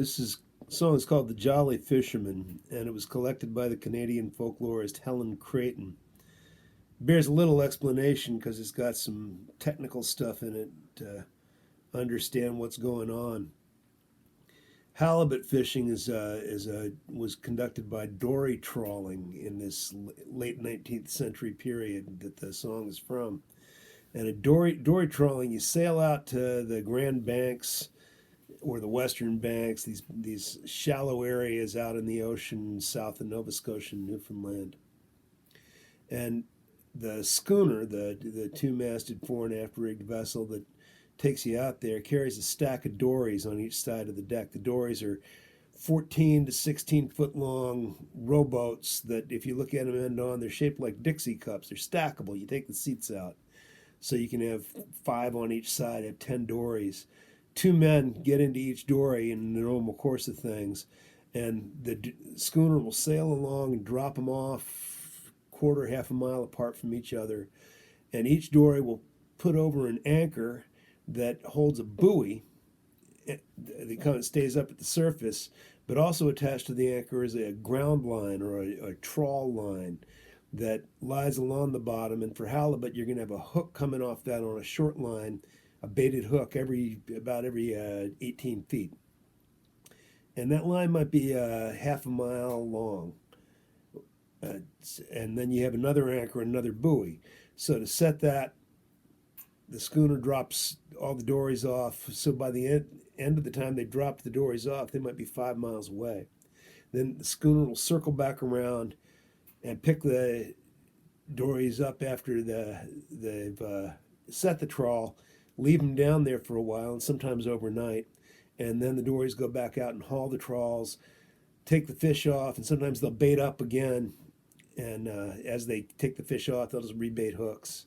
Song is called "The Jolly Fisherman," and it was collected by the Canadian folklorist Helen Creighton. Bears a little explanation because it's got some technical stuff in it to understand what's going on. Halibut fishing was conducted by dory trawling in this late 19th century period that the song is from. And a dory trawling, you sail out to the Grand Banks or the Western Banks, these shallow areas out in the ocean south of Nova Scotia and Newfoundland. And the schooner, the two-masted fore and aft rigged vessel that takes you out there, carries a stack of dories on each side of the deck. The dories are 14 to 16 foot long rowboats that, if you look at them end on, they're shaped like Dixie cups. They're stackable. You take the seats out. So you can have 5 on each side, have 10 dories. 2 men get into each dory in the normal course of things, and the schooner will sail along and drop them off half a mile apart from each other. And each dory will put over an anchor that holds a buoy that kind of stays up at the surface, but also attached to the anchor is a ground line or a trawl line that lies along the bottom. And for halibut, you're going to have a hook coming off that on a short line, a baited hook about every 18 feet. And that line might be half a mile long. And then you have another anchor and another buoy. So to set that, the schooner drops all the dories off. So by the end of the time they drop the dories off, they might be 5 miles away. Then the schooner will circle back around and pick the dories up after they've set the trawl, leave them down there for a while, and sometimes overnight. And then the dories go back out and haul the trawls, take the fish off, and sometimes they'll bait up again. And as they take the fish off, they'll just rebait hooks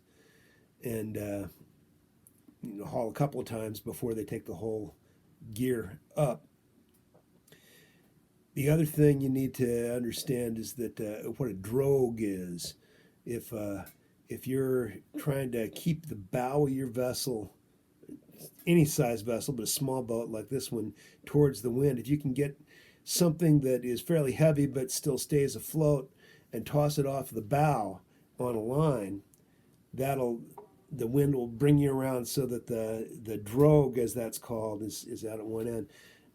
and haul a couple of times before they take the whole gear up. The other thing you need to understand is that what a drogue is. If you're trying to keep the bow of your vessel, any size vessel, but a small boat like this one, towards the wind, if you can get something that is fairly heavy but still stays afloat and toss it off the bow on a line, the wind will bring you around so that the drogue, as that's called, is out at one end.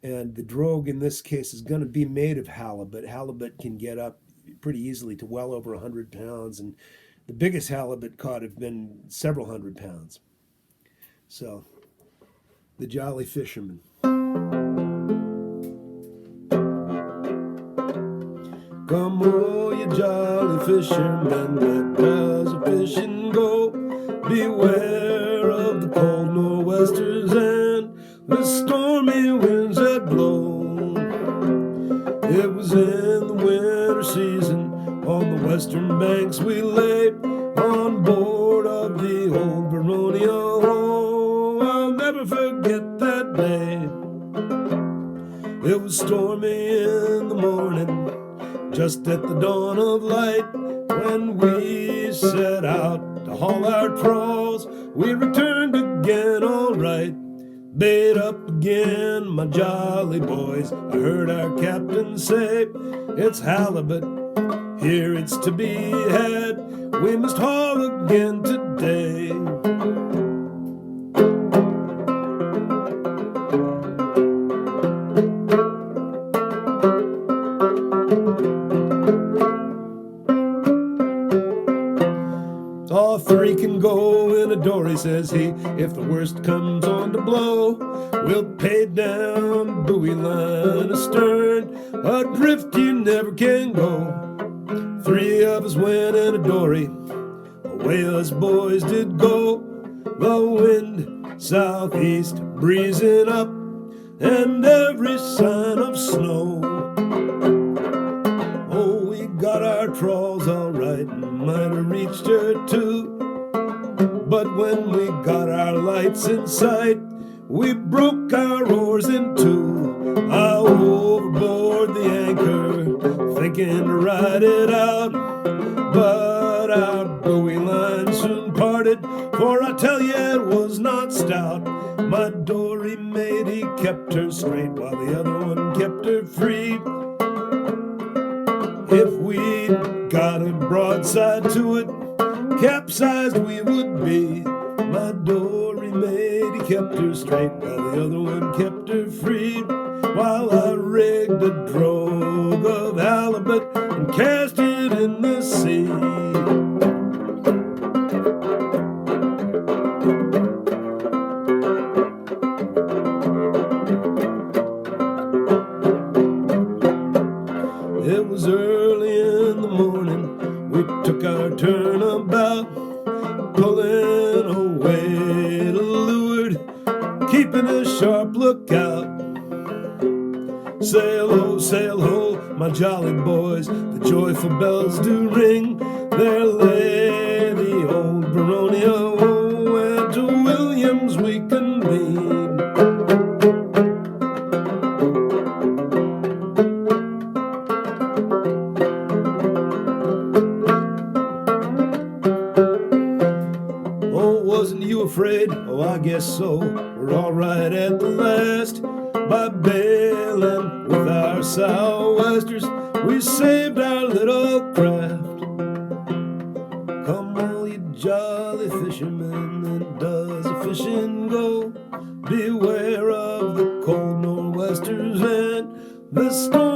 And the drogue in this case is going to be made of halibut. Halibut can get up pretty easily to well over 100 pounds, and the biggest halibut caught have been several hundred pounds. So, the Jolly Fisherman. Come, oh, you jolly fishermen, let does a fishing go. Beware of the cold nor'westers and the stormy winds that blow. It was in the winter season, on the western banks we lay, on board of the old Baronia. Oh, I'll never forget that day. It was stormy in the morning, just at the dawn of light, when we set out to haul our trawls. We returned again all right. Bait up again, my jolly boys. I heard our captain say, it's halibut, here it's to be had. We must haul again today. All 3 can go in a dory, says he. If the worst comes on to blow, we'll pay down buoy line astern. Adrift you never can go. 3 of us went in a dory, away us boys did go. The wind southeast breezing up, and every sign of snow. Oh, we got our trawls all right, might have reached her too. But when we got our lights in sight, we broke our oars in two. I overboard the anchor, thinking to ride it out, but our buoy line soon parted, for I tell you it was not stout. My dory mate, he kept her straight while the other one kept her free. If we'd got a broadside to it, capsized we would be. My dory mate, he kept her straight while the other one kept her free. While I rigged a drogue of halibut and cast it in the sea. It was early in the morning, we took our turn about, pulling away to leeward, keeping a sharp lookout. Sail ho, my jolly boys, the joyful bells do ring. There lay the old Baronia, oh, and to Williams we convene. Oh, wasn't you afraid? Oh, I guess so. We're all right at the last. By bailing with our sou'westers, we saved our little craft. Come all you jolly fishermen, and does a fishing go? Beware of the cold nor'westers and the storm.